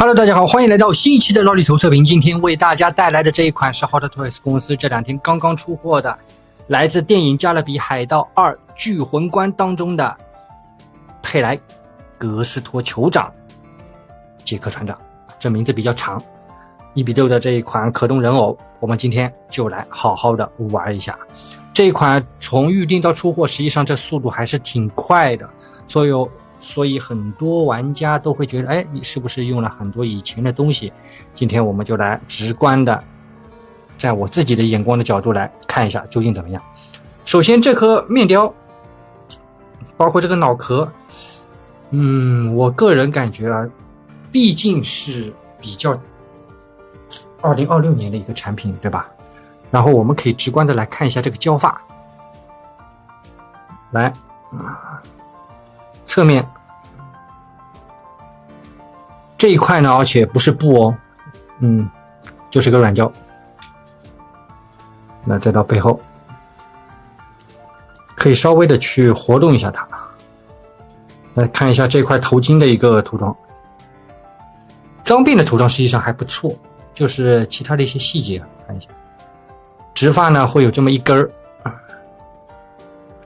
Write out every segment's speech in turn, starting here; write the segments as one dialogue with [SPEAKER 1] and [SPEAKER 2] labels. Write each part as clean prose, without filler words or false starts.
[SPEAKER 1] Hello， 大家好，欢迎来到新一期的劳力筹测评。今天为大家带来的这一款是 Hot Toys 公司这两天刚刚出货的，来自电影《加勒比海盗2：巨魂关》当中的佩莱·格斯托酋长杰克船长，这名字比较长。1:6的这一款可动人偶，我们今天就来好好的玩一下。这一款从预定到出货，实际上这速度还是挺快的，所以很多玩家都会觉得，哎，你是不是用了很多以前的东西？今天我们就来直观的，在我自己的眼光的角度来看一下究竟怎么样。首先这颗面雕，包括这个脑壳，我个人感觉啊，毕竟是比较2026年的一个产品，对吧？然后我们可以直观的来看一下这个胶发，来，侧面这一块呢，而且不是布哦，就是个软胶。那再到背后，可以稍微的去活动一下它。来看一下这块头巾的一个涂装，脏辫的涂装实际上还不错，就是其他的一些细节看一下。直发呢会有这么一根儿，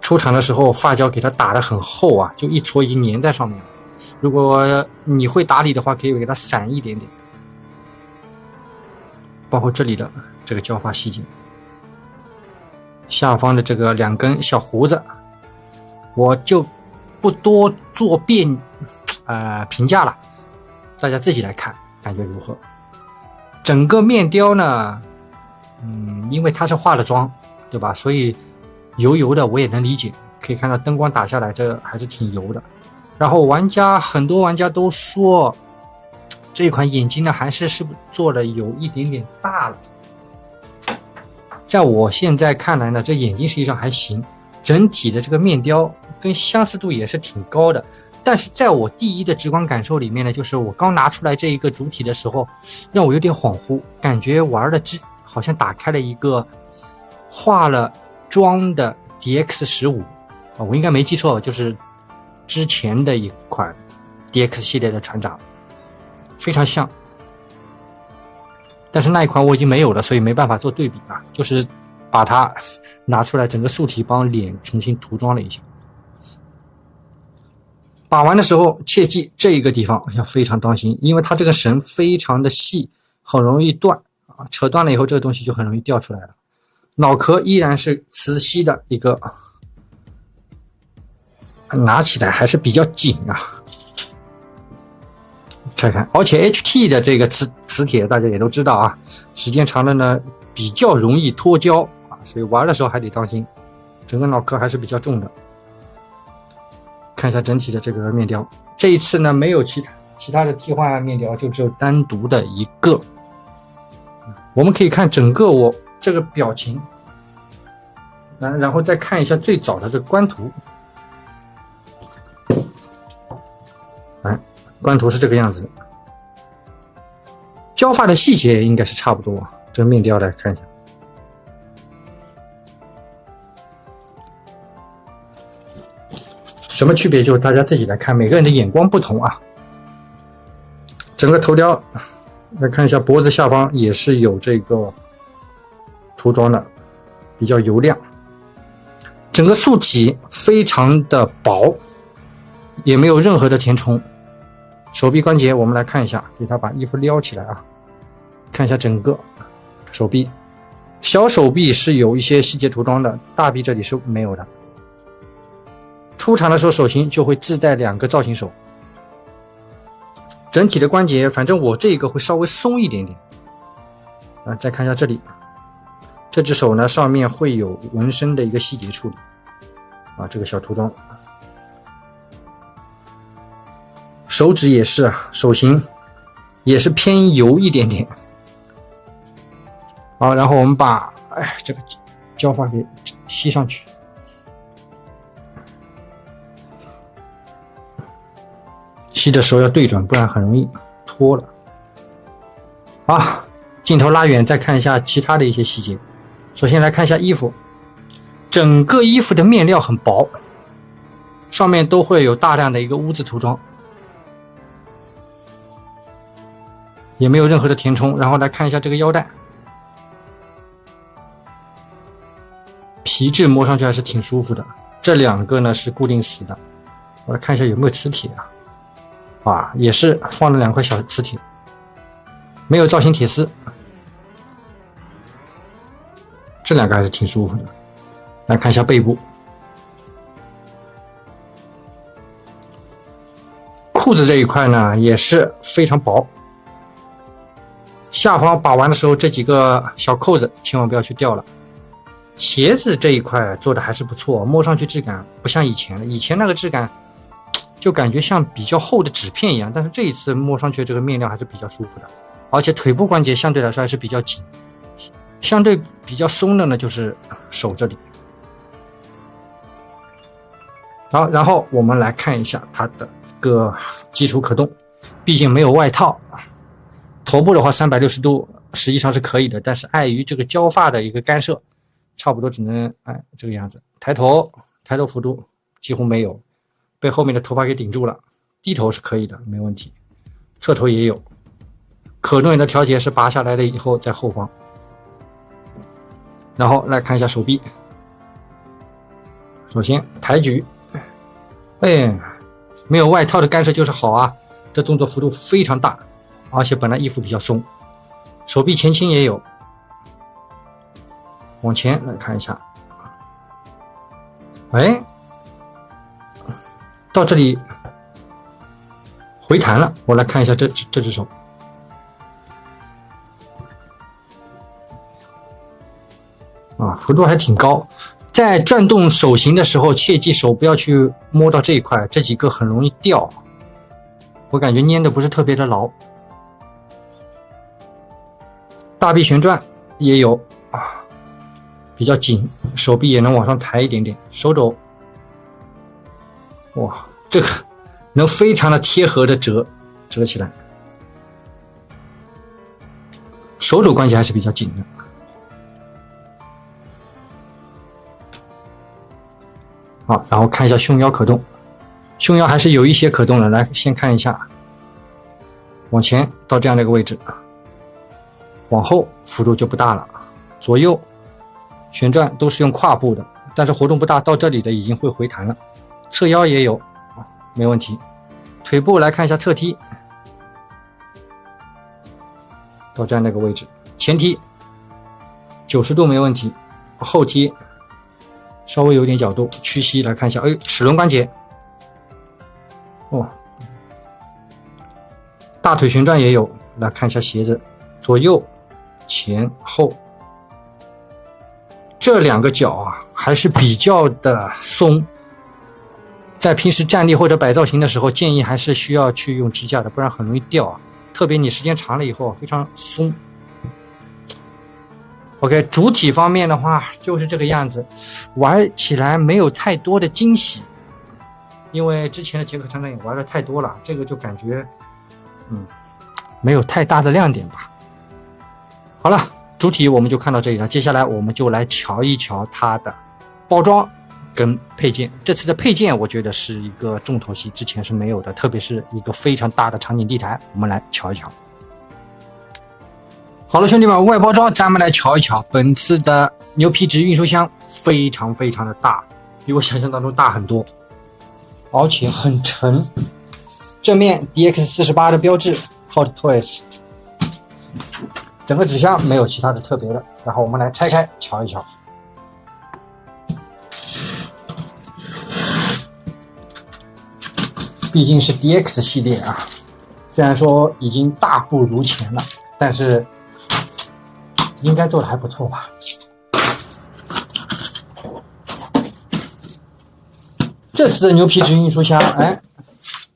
[SPEAKER 1] 出场的时候发胶给它打得很厚啊，就一撮已经粘在上面了。如果你会打理的话，可以给它散一点点，包括这里的这个胶发细节，下方的这个2根小胡子，我就不多做评价了，大家自己来看，感觉如何？整个面雕呢，因为它是化了妆，对吧？所以油油的我也能理解，可以看到灯光打下来，这还是挺油的。然后很多玩家都说，这款眼睛呢还是不是做的有一点点大了。在我现在看来呢，这眼睛实际上还行，整体的这个面雕跟相似度也是挺高的。但是在我第一的直观感受里面呢，就是我刚拿出来这一个主体的时候，让我有点恍惚，感觉玩的好像打开了一个化了妆的 DX15 啊，我应该没记错，就是之前的一款 DX 系列的船长，非常像。但是那一款我已经没有了，所以没办法做对比啊，就是把它拿出来，整个素体帮脸重新涂装了一下。把玩的时候切记这一个地方要非常当心，因为它这个绳非常的细，很容易断啊，扯断了以后这个东西就很容易掉出来了。脑壳依然是磁吸的一个，拿起来还是比较紧啊。拆开，而且 HT 的这个磁铁大家也都知道啊，时间长了呢比较容易脱胶啊，所以玩的时候还得当心。整个脑壳还是比较重的。看一下整体的这个面雕，这一次呢没有其他的替换面雕，就只有单独的一个。我们可以看整个我这个表情，然后再看一下最早的这个官图。官图是这个样子，胶发的细节应该是差不多。这个面雕来看一下，什么区别就是大家自己来看，每个人的眼光不同啊。整个头雕来看一下，脖子下方也是有这个涂装的，比较油亮。整个素体非常的薄，也没有任何的填充。手臂关节我们来看一下，给它把衣服撩起来啊，看一下整个手臂，小手臂是有一些细节涂装的，大臂这里是没有的。出场的时候手型就会自带2个造型手，整体的关节反正我这个会稍微松一点点啊。再看一下这里，这只手呢上面会有纹身的一个细节处理啊，这个小涂装。手指也是啊，手型也是偏油一点点。好，然后我们把这个胶发给吸上去。吸的时候要对准，不然很容易脱了。啊，镜头拉远再看一下其他的一些细节。首先来看一下衣服，整个衣服的面料很薄，上面都会有大量的一个污渍涂装。也没有任何的填充。然后来看一下这个腰带，皮质摸上去还是挺舒服的。这两个呢是固定死的，我来看一下有没有磁铁啊，也是放了2块小磁铁，没有造型铁丝。这两个还是挺舒服的。来看一下背部，裤子这一块呢也是非常薄，下方把玩的时候这几个小扣子千万不要去掉了。鞋子这一块做的还是不错，摸上去质感不像以前了，以前那个质感就感觉像比较厚的纸片一样，但是这一次摸上去这个面料还是比较舒服的，而且腿部关节相对来说还是比较紧，相对比较松的呢就是手这里。好，然后我们来看一下它的一个基础可动，毕竟没有外套，头部的话360度实际上是可以的，但是碍于这个胶发的一个干涉，差不多只能这个样子。抬头幅度几乎没有，被后面的头发给顶住了。低头是可以的，没问题。侧头也有，可动眼的调节是拔下来了以后在后方。然后来看一下手臂，首先抬举，没有外套的干涉就是好啊，这动作幅度非常大，而且本来衣服比较松。手臂前倾也有，往前来看一下，到这里回弹了，我来看一下这只手，幅度还挺高。在转动手型的时候，切记手不要去摸到这一块，这几个很容易掉，我感觉粘的不是特别的牢。大臂旋转也有比较紧，手臂也能往上抬一点点，手肘，哇，这个能非常的贴合的折起来，手肘关节还是比较紧的。好，然后看一下胸腰可动，胸腰还是有一些可动的。来，先看一下，往前到这样的一个位置，往后幅度就不大了，左右旋转都是用胯部的，但是活动不大，到这里的已经会回弹了。侧腰也有，没问题。腿部来看一下侧踢，到这样的一个位置，前踢90度没问题，后踢稍微有点角度，屈膝来看一下，齿轮关节，大腿旋转也有，来看一下鞋子，左右前后，这两个脚还是比较的松，在平时站立或者摆造型的时候，建议还是需要去用支架的，不然很容易掉特别你时间长了以后非常松。OK， 主体方面的话就是这个样子，玩起来没有太多的惊喜，因为之前的杰克长城也玩的太多了，这个就感觉没有太大的亮点吧。好了，主体我们就看到这里了，接下来我们就来瞧一瞧它的包装跟配件。这次的配件我觉得是一个重头戏，之前是没有的，特别是一个非常大的场景地台，我们来瞧一瞧。好了，兄弟们，外包装咱们来瞧一瞧。本次的牛皮纸运输箱非常的大，比我想象当中大很多，而且很沉。正面 DX48 的标志 Hot Toys， 整个纸箱没有其他的特别的。然后我们来拆开瞧一瞧。毕竟是 DX 系列虽然说已经大不如前了，但是应该做的还不错吧。这次的牛皮纸运输箱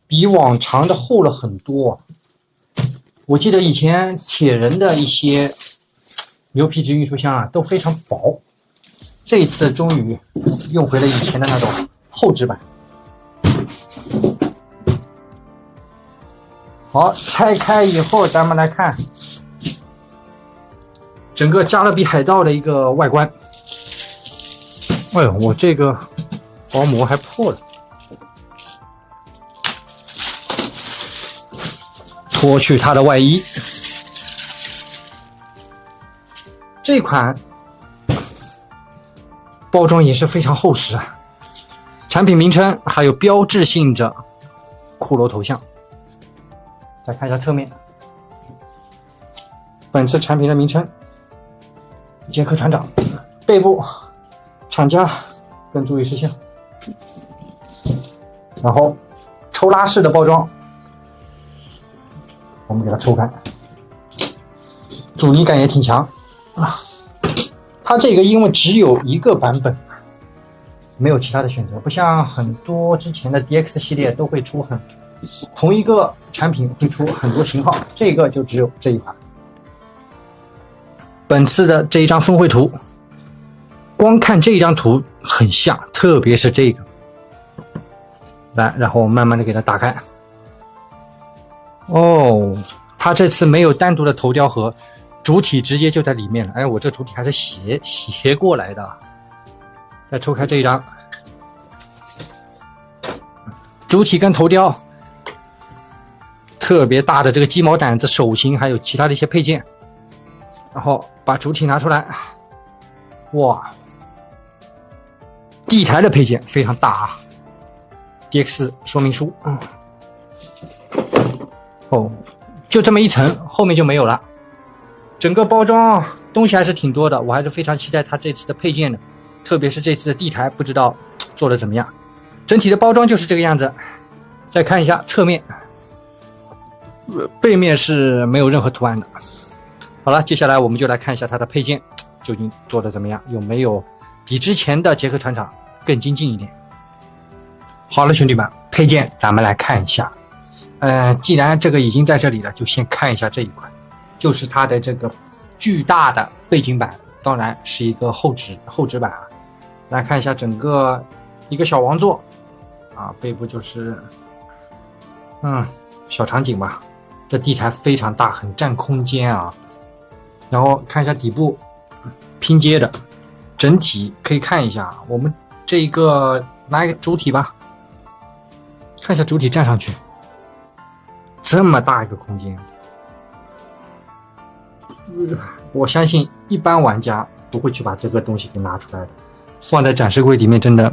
[SPEAKER 1] 比往常的厚了很多。我记得以前铁人的一些牛皮纸运输箱都非常薄，这一次终于用回了以前的那种厚纸板。好，拆开以后咱们来看整个加勒比海盗的一个外观。我这个薄膜还破了。脱去它的外衣，这款包装也是非常厚实啊，产品名称还有标志性的骷髅头像。再看一下侧面，本次产品的名称捷克船长，背部厂家跟注意事项，然后抽拉式的包装，我们给它抽开，阻尼感也挺强啊。它这个因为只有一个版本，没有其他的选择，不像很多之前的 DX 系列都会出同一个产品会出很多型号，这个就只有这一款。本次的这一张峰会图，光看这一张图很像，特别是这个。来，然后慢慢的给它打开。哦，它这次没有单独的头雕盒，主体直接就在里面了。哎，我这主体还是斜过来的。再抽开这一张，主体跟头雕。特别大的这个鸡毛掸子、手型，还有其他的一些配件，然后把主体拿出来，哇，地台的配件非常大啊 ，DX 说明书，哦，就这么一层，后面就没有了。整个包装东西还是挺多的，我还是非常期待它这次的配件的，特别是这次的地台，不知道做的怎么样。整体的包装就是这个样子。再看一下侧面。背面是没有任何图案的。好了，接下来我们就来看一下它的配件究竟做的怎么样，有没有比之前的捷克船长更精进一点。好了，兄弟们，配件咱们来看一下。既然这个已经在这里了，就先看一下这一款，就是它的这个巨大的背景板，当然是一个厚纸板啊。来看一下整个一个小王座啊，背部就是小场景吧。这地台非常大，很占空间啊。然后看一下底部拼接的，整体可以看一下。我们这一个拿一个主体吧，看一下主体站上去，这么大一个空间，我相信一般玩家不会去把这个东西给拿出来的，放在展示柜里面真的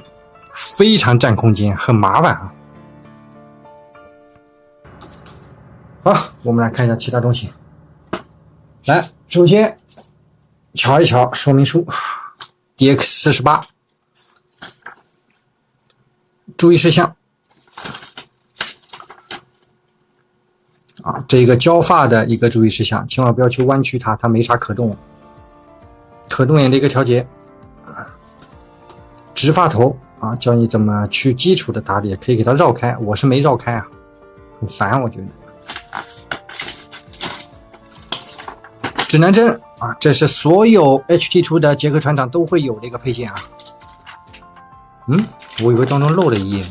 [SPEAKER 1] 非常占空间，很麻烦啊。好，我们来看一下其他东西。来，首先瞧一瞧说明书 ，DX48，注意事项啊，这个胶发的一个注意事项，千万不要去弯曲它，它没啥可动眼的一个调节，直发头啊，教你怎么去基础的打理，可以给它绕开，我是没绕开啊，很烦，我觉得。指南针啊，这是所有 HT2 的捷克船长都会有的一个配件啊。我以为当中漏了一页。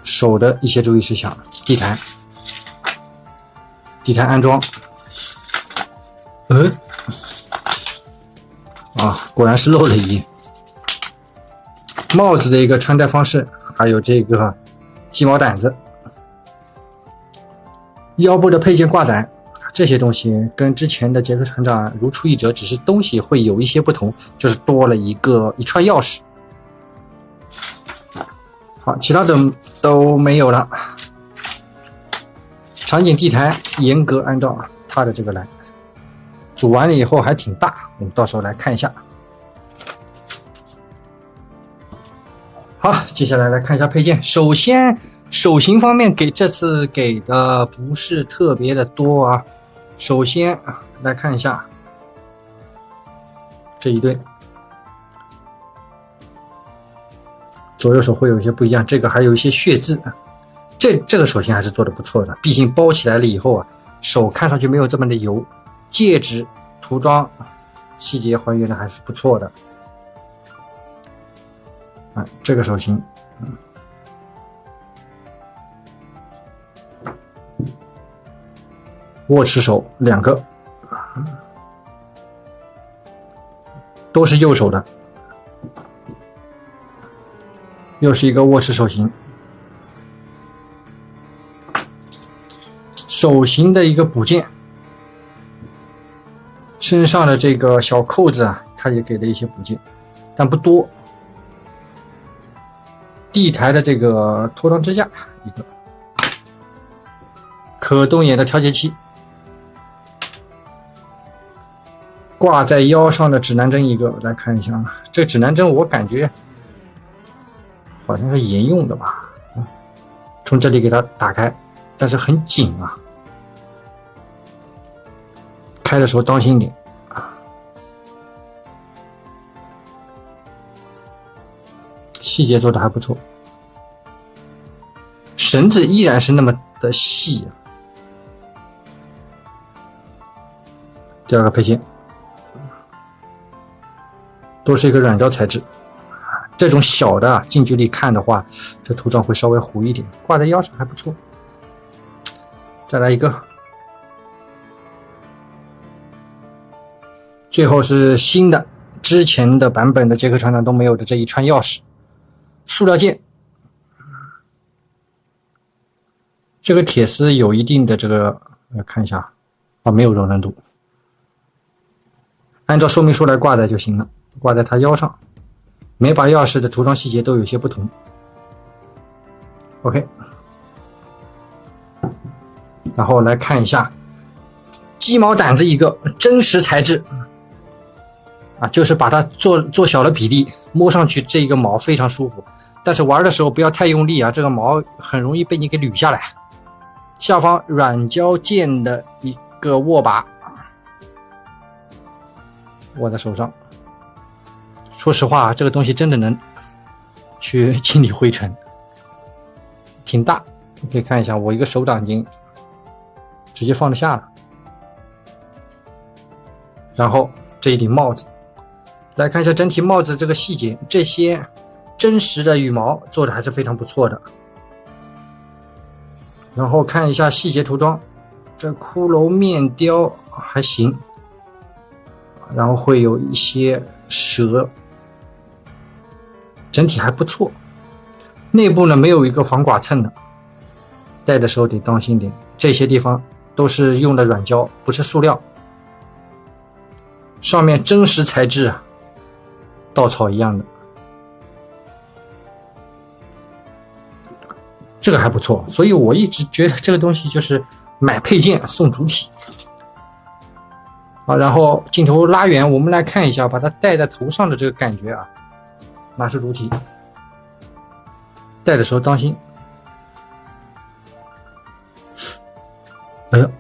[SPEAKER 1] 手的一些注意事项，地台安装。果然是漏了一页。帽子的一个穿戴方式，还有这个鸡毛掸子。腰部的配件挂载，这些东西跟之前的捷克船长如出一辙，只是东西会有一些不同，就是多了一串钥匙。好，其他的都没有了。场景地台严格按照它的这个来，组完了以后还挺大，我们到时候来看一下。好，接下来来看一下配件。首先手型方面这次给的不是特别的多啊。首先来看一下这一对，左右手会有一些不一样，这个还有一些血渍，这个手型还是做的不错的，毕竟包起来了以后啊，手看上去没有这么的油，戒指涂装细节还原的还是不错的。这个手型握持手2个，都是右手的，又是一个握持手型。手型的一个补件，身上的这个小扣子啊，它也给了一些补件，但不多。地台的这个拖堂支架一个，可动眼的调节器，挂在腰上的指南针一个，来看一下啊，这指南针我感觉好像是沿用的吧，从这里给它打开，但是很紧啊，开的时候当心点。细节做的还不错，绳子依然是那么的细。第二个配件都是一个软胶材质，这种小的近距离看的话，这涂装会稍微糊一点，挂在腰上还不错。再来一个，最后是新的，之前的版本的杰克船长都没有的这一串钥匙。塑料件，这个铁丝有一定的这个，看一下啊，没有柔韧度，按照说明书来挂载就行了，挂在它腰上。每把钥匙的涂装细节都有些不同。OK， 然后来看一下鸡毛掸子一个，真实材质。啊，就是把它做小了比例，摸上去这个毛非常舒服，但是玩的时候不要太用力啊，这个毛很容易被你给捋下来。下方软胶件的一个握把，握在手上。说实话，这个东西真的能去清理灰尘，挺大，你可以看一下，我一个手掌已经直接放得下了。然后这一顶帽子。来看一下整体帽子这个细节，这些真实的羽毛做的还是非常不错的。然后看一下细节涂装，这骷髅面雕还行，然后会有一些蛇，整体还不错。内部呢没有一个防剐蹭的，戴的时候得当心点，这些地方都是用的软胶，不是塑料。上面真实材质啊，稻草一样的，这个还不错，所以我一直觉得这个东西就是买配件送主体。好，然后镜头拉远，我们来看一下把它戴在头上的这个感觉啊，拿出主体，戴的时候当心。哎呀，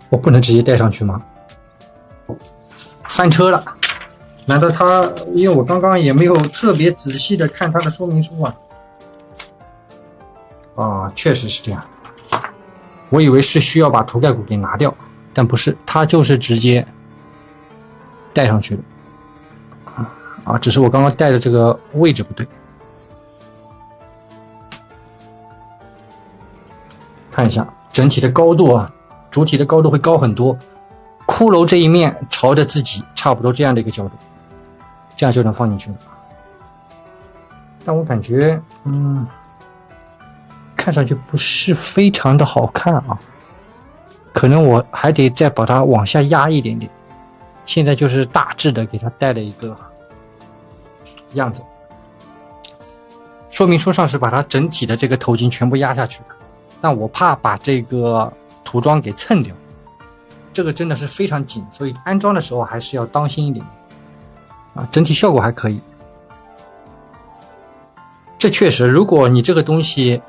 [SPEAKER 1] 我不能直接戴上去吗？翻车了，难道它？因为我刚刚也没有特别仔细的看它的说明书啊。啊，确实是这样。我以为是需要把头盖骨给拿掉，但不是，它就是直接戴上去的。啊，只是我刚刚戴的这个位置不对。看一下整体的高度啊，主体的高度会高很多。骷髅这一面朝着自己，差不多这样的一个角度，这样就能放进去了。但我感觉，看上去不是非常的好看啊，可能我还得再把它往下压一点点。现在就是大致的给它戴了一个样子。说明书上是把它整体的这个头巾全部压下去的，但我怕把这个涂装给蹭掉。这个真的是非常紧，所以安装的时候还是要当心一点啊。整体效果还可以，这确实，如果你这个东西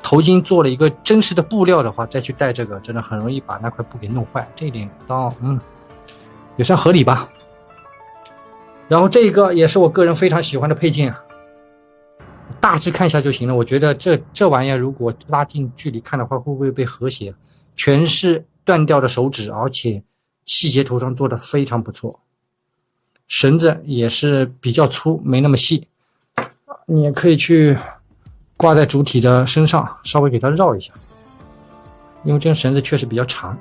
[SPEAKER 1] 头巾做了一个真实的布料的话，再去戴这个，真的很容易把那块布给弄坏。这一点倒也算合理吧。然后这个也是我个人非常喜欢的配件啊，大致看一下就行了。我觉得这玩意儿如果拉近距离看的话，会不会被和谐？全是断掉的手指，而且细节涂装做的非常不错，绳子也是比较粗，没那么细，你也可以去挂在主体的身上，稍微给它绕一下，因为这根绳子确实比较长，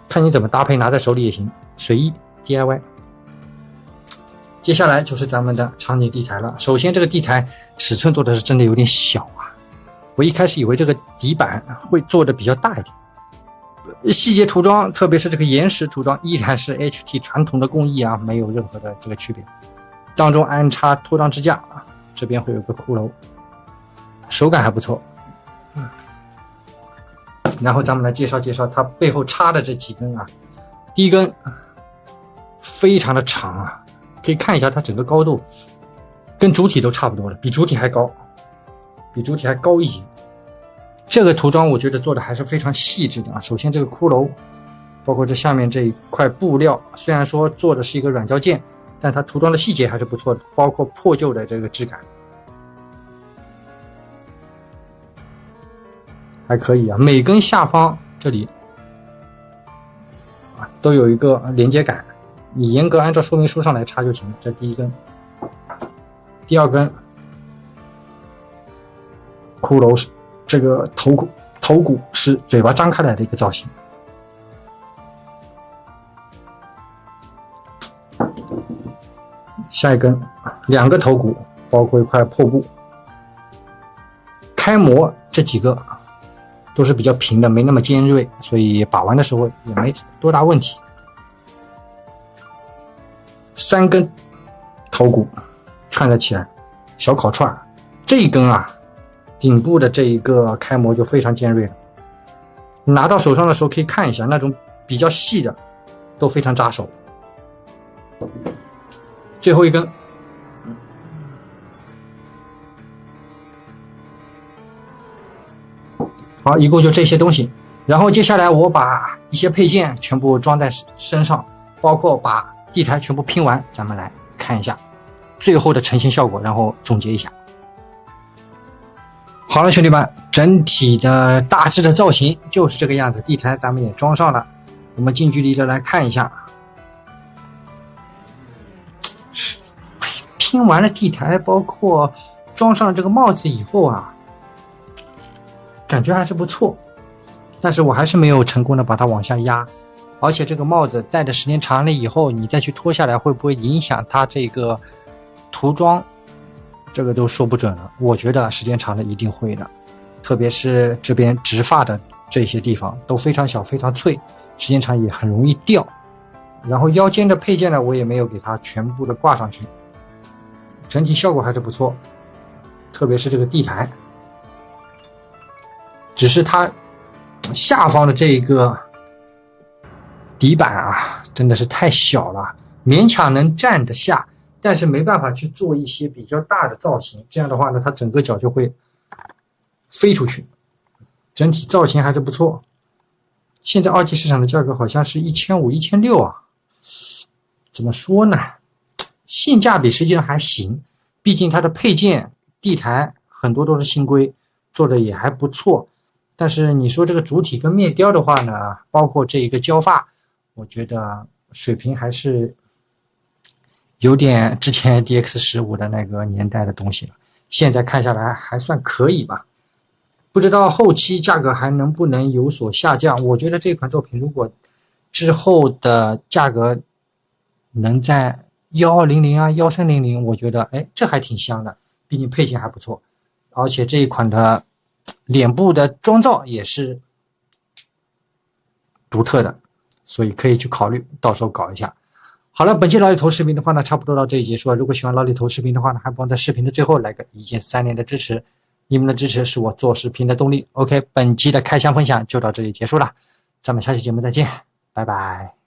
[SPEAKER 1] 看你怎么搭配，拿在手里也行，随意 DIY。 接下来就是咱们的场景地台了。首先这个地台尺寸做的是真的有点小啊，我一开始以为这个底板会做的比较大一点，细节涂装，特别是这个岩石涂装，依然是 HT 传统的工艺啊，没有任何的这个区别。当中安插拖装支架，这边会有个骷髅，手感还不错。然后咱们来介绍介绍它背后插的这几根啊，第一根非常的长啊，可以看一下它整个高度跟主体都差不多了，比主体还高，比主体还高一截。这个涂装我觉得做的还是非常细致的啊。首先这个骷髅，包括这下面这一块布料，虽然说做的是一个软胶件，但它涂装的细节还是不错的，包括破旧的这个质感还可以啊。每根下方这里啊都有一个连接杆，你严格按照说明书上来插就行。这第一根，第二根骷髅是这个头骨是嘴巴张开来的一个造型。下一根两个头骨，包括一块破布。开模这几个都是比较平的，没那么尖锐，所以把玩的时候也没多大问题。三根头骨串在起来，小烤串。这一根啊，顶部的这一个开模就非常尖锐了，拿到手上的时候可以看一下，那种比较细的都非常扎手。最后一根好，一共就这些东西。然后接下来我把一些配件全部装在身上，包括把地台全部拼完，咱们来看一下最后的呈现效果，然后总结一下。好了，兄弟们，整体的大致的造型就是这个样子，地台咱们也装上了，我们近距离的来看一下。拼完了地台，包括装上这个帽子以后啊，感觉还是不错，但是我还是没有成功的把它往下压，而且这个帽子戴的时间长了以后，你再去脱下来会不会影响它这个涂装，这个都说不准了。我觉得时间长了一定会的，特别是这边直发的这些地方都非常小非常脆，时间长也很容易掉。然后腰间的配件呢，我也没有给它全部的挂上去，整体效果还是不错，特别是这个地台，只是它下方的这一个底板啊，真的是太小了，勉强能站得下，但是没办法去做一些比较大的造型，这样的话呢，它整个脚就会飞出去。整体造型还是不错，现在二级市场的价格好像是1500、1600啊，怎么说呢？性价比实际上还行，毕竟它的配件、地台很多都是新规，做的也还不错。但是你说这个主体跟面雕的话呢，包括这一个胶发，我觉得水平还是有点之前 DX15 的那个年代的东西了。现在看下来还算可以吧，不知道后期价格还能不能有所下降。我觉得这款作品如果之后的价格能在1200啊、1300，我觉得这还挺香的，毕竟配件还不错，而且这一款的脸部的妆造也是独特的，所以可以去考虑，到时候搞一下。好了，本期老李头视频的话呢，差不多到这里结束了。如果喜欢老李头视频的话呢，还不忘在视频的最后来个一键3连的支持，你们的支持是我做视频的动力。OK， 本期的开箱分享就到这里结束了，咱们下期节目再见，拜拜。